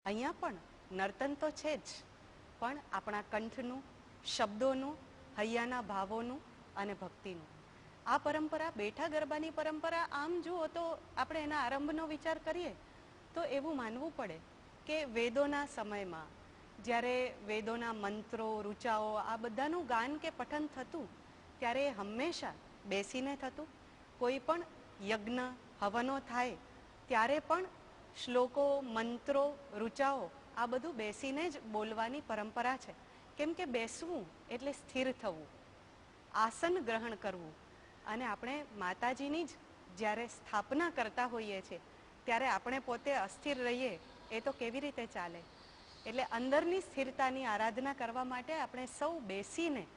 અહીંયા પણ નર્તન તો છે જ, પણ આપણા કંઠનું, શબ્દોનું, હૈયાના ભાવોનું અને ભક્તિનું. આ પરંપરા, બેઠા ગરબાની પરંપરા, આમ જુઓ તો આપણે એના આરંભનો વિચાર કરીએ તો એવું માનવું પડે કે વેદોના સમયમાં જ્યારે વેદોના મંત્રો, ઋચાઓ આ બધાનું ગાન કે પઠન થતું ત્યારે હંમેશા બેસીને થતું. કોઈ પણ યજ્ઞ, હવનો થાય ત્યારે પણ શ્લોકો, મંત્રો, ઋચાઓ આ બધું બેસીને જ બોલવાની પરંપરા છે. કેમ કે બેસવું એટલે સ્થિર થવું, આસન ગ્રહણ કરવું. અને આપણે માતાજીની જ જ્યારે સ્થાપના કરતા હોઈએ છીએ ત્યારે આપણે પોતે અસ્થિર રહીએ એ તો કેવી રીતે ચાલે? એટલે અંદરની સ્થિરતાની આરાધના કરવા માટે આપણે સૌ બેસીને,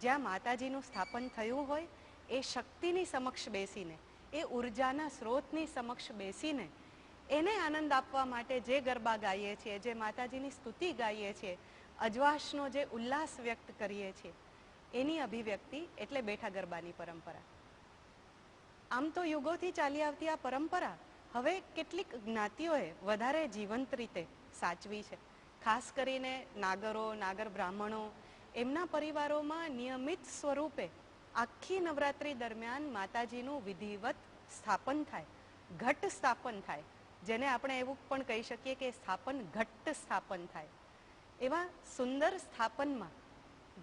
જ્યાં માતાજીનું સ્થાપન થયું હોય એ શક્તિની સમક્ષ બેસીને, એ ઉર્જાના સ્ત્રોતની સમક્ષ બેસીને એને આનંદ આપવા માટે જે ગરબા ગાઈએ છીએ, જે માતાજીની સ્તુતિ ગાઈએ છીએ, અજવાસનો જે ઉલ્લાસ વ્યક્ત કરીએ છીએ, એની અભિવ્યક્તિ એટલે બેઠા ગરબાની પરંપરા. આમ તો યુગોથી ચાલી આવતી આ પરંપરા હવે કેટલીક જ્ઞાતિઓએ વધારે જીવંત રીતે સાચવી છે. ખાસ કરીને નાગરો, નાગર બ્રાહ્મણો, એમના પરિવારોમાં નિયમિત સ્વરૂપે આખી નવરાત્રિ દરમિયાન માતાજીનું વિધિવત સ્થાપન થાય, ઘટ સ્થાપન થાય, જેને આપણે એવું પણ કહી શકીએ કે સ્થાપન ઘટ્ટ સ્થાપન થાય. એવા સુંદર સ્થાપનમાં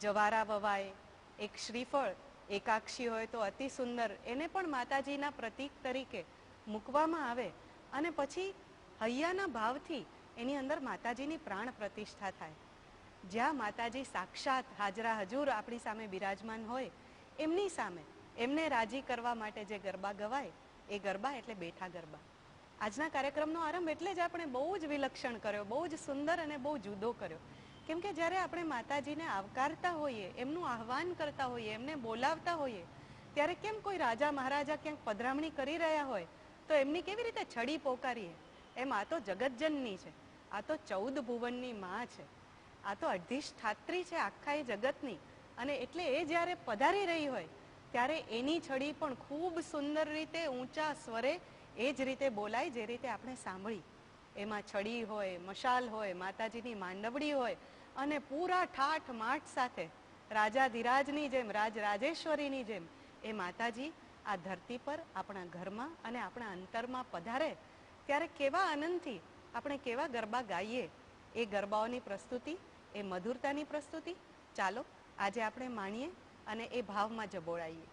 જવારા વવાય, એક શ્રીફળ, એકાક્ષી હોય તો અતિ સુંદર, એને પણ માતાજીના પ્રતીક તરીકે મૂકવામાં આવે અને પછી હૈયાના ભાવથી એની અંદર માતાજીની પ્રાણ પ્રતિષ્ઠા થાય. જ્યાં માતાજી સાક્ષાત હાજરા હજુર આપણી સામે બિરાજમાન હોય, એમની સામે એમને રાજી કરવા માટે જે ગરબા ગવાય એ ગરબા એટલે બેઠા ગરબા. આજના કાર્યક્રમનો આરંભ એટલે જ આપણે બહુ જ વિલક્ષણ કર્યો, બહુ જ સુંદર અને બહુ જુદો કર્યો. કેમ કે જ્યારે આપણે માતાજીને આવકારતા હોઈએ, એમનું આહ્વાન કરતા હોઈએ, એમને બોલાવતા હોઈએ, ત્યારે કેમ કોઈ રાજા મહારાજા ક્યાંક પધરામણી કરી રહ્યા હોય તો એમની કેવી રીતે છડી પોકારીએ? એમ આ તો જગતજનની છે, આ તો 14 ભુવનની માં છે, આ તો અધિષ્ઠાત્રી છે આખા એ જગતની. અને એટલે એ જ્યારે પધારી રહી હોય ત્યારે એની છડી પણ ખૂબ સુંદર રીતે ઊંચા સ્વરે એ જ રીતે બોલાય જે રીતે આપણે સાંભળી. એમાં છડી હોય, મશાલ હોય, માતાજીની માંડવડી હોય અને પૂરા ઠાઠ માઠ સાથે રાજાધિરાજની જેમ, રાજરાજેશ્વરીની જેમ એ માતાજી આ ધરતી પર આપણા ઘરમાં અને આપણા અંતરમાં પધારે ત્યારે કેવા આનંદથી આપણે કેવા ગરબા ગાઈએ. એ ગરબાઓની પ્રસ્તુતિ, એ મધુરતાની પ્રસ્તુતિ ચાલો આજે આપણે માણીએ અને એ ભાવમાં જબોળાઈએ.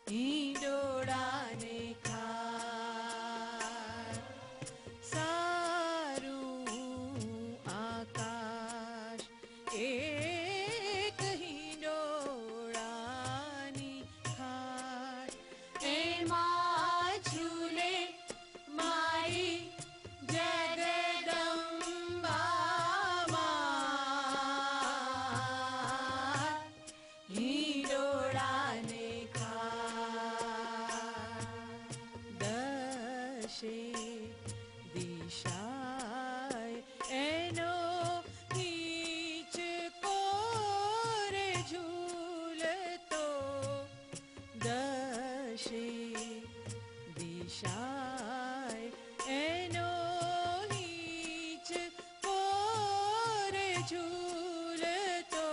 હિંડોળાને ખાય સારું આકાશ એક હિંડોળાની ખાય એમાં ઝૂલે મારી જગદંબા હિંડોળાને દશે દિશાય એનો હિંચકો રે ઝૂલતો દશે દિશાય એનો હિંચકો રે ઝૂલતો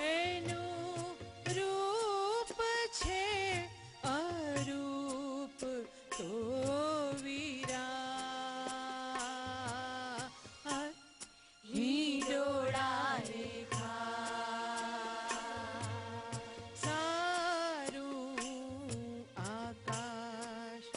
એનું રૂપ છે અરૂપ તો વીરા હિંડોળાને ખાય સારું આકાશ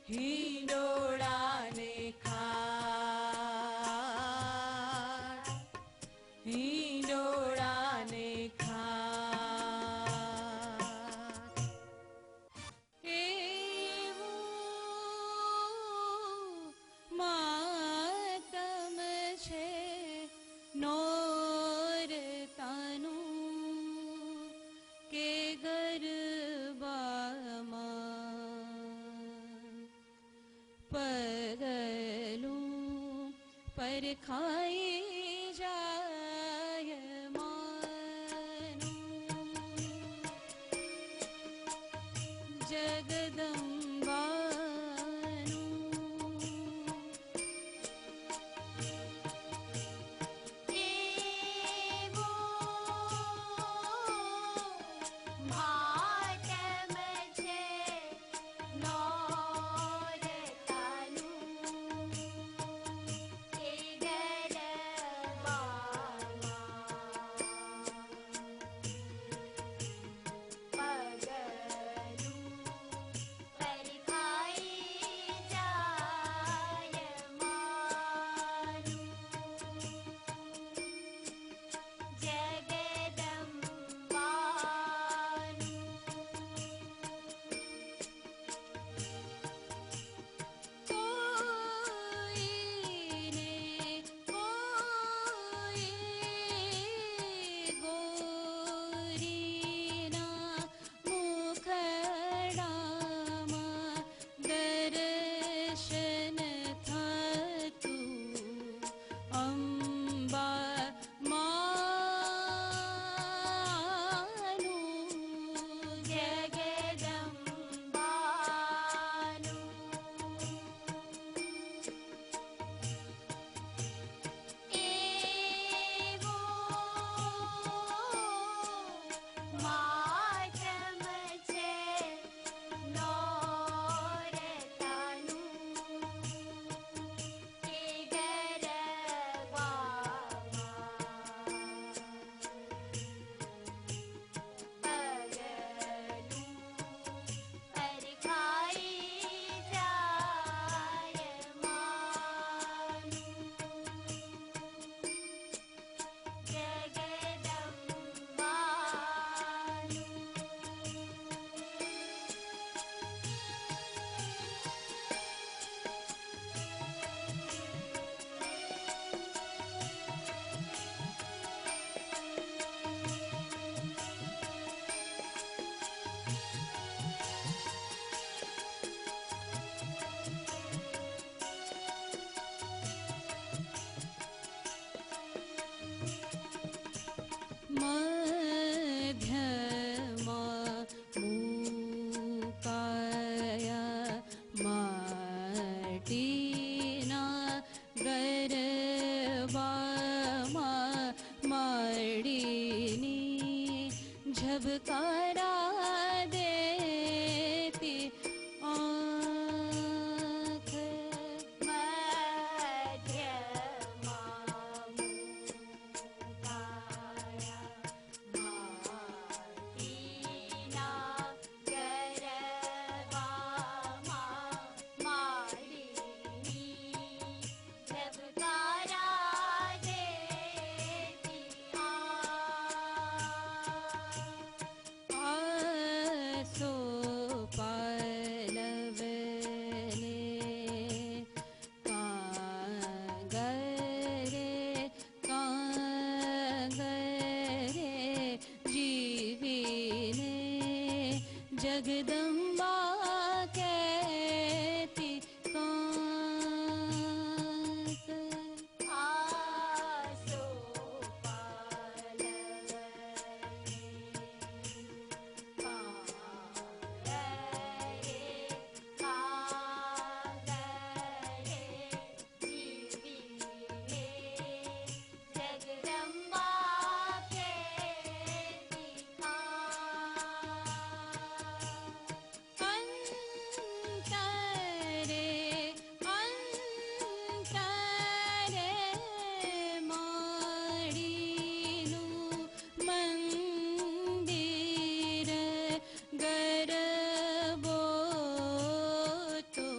હિંડોળાને ખાટ, હિંડોળાને ખાટ. એવું માતમ છે નોરતાનું કે ગરબામાં પગલું પરખાઈ જાય માનું. झबकारा देती आँख मध्यમાં મુકાયા માટીના ગરબામાં માડીની ઝબકારા દેતી આસો પાલવને કાંગરે જીવીને જગદંબા કહેતી કાંત આસો મંદિર ગરબો તો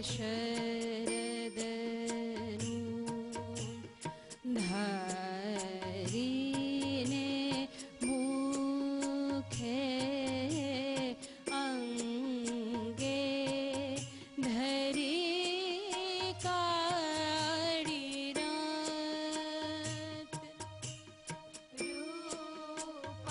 શરદનું ધરીને મુખે અંગે ધરી કાળી રાત રૂપ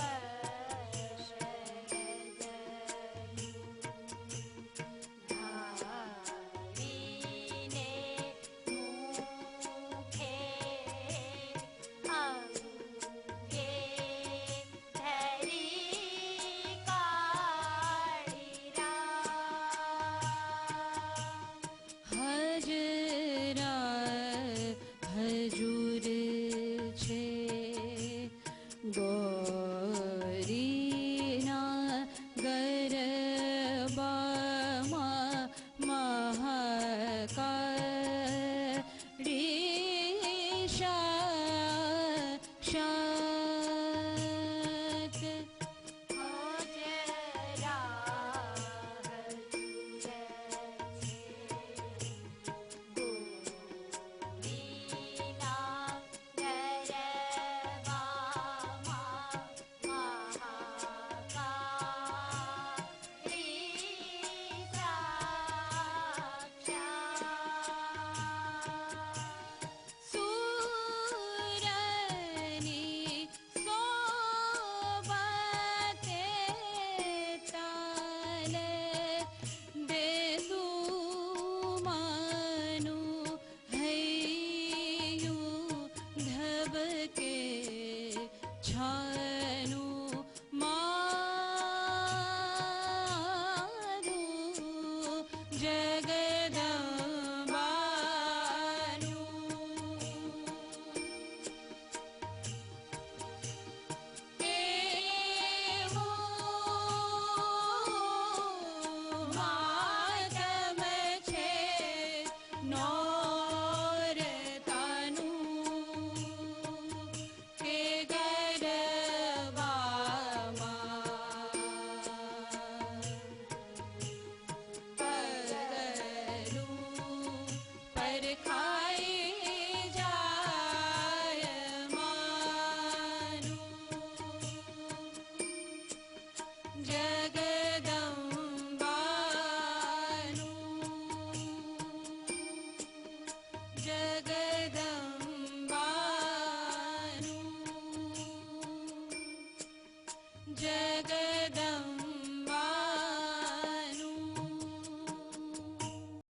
હજુર છે ગોરીના ગરબામાં મહાકાળી સાક્ષાત સુરની સોબતે તાલે દેદુમાનું હૈયું ધબકે છાનું મારું ખાઈ જાય માનું જગદંબાનું જગદંબાનું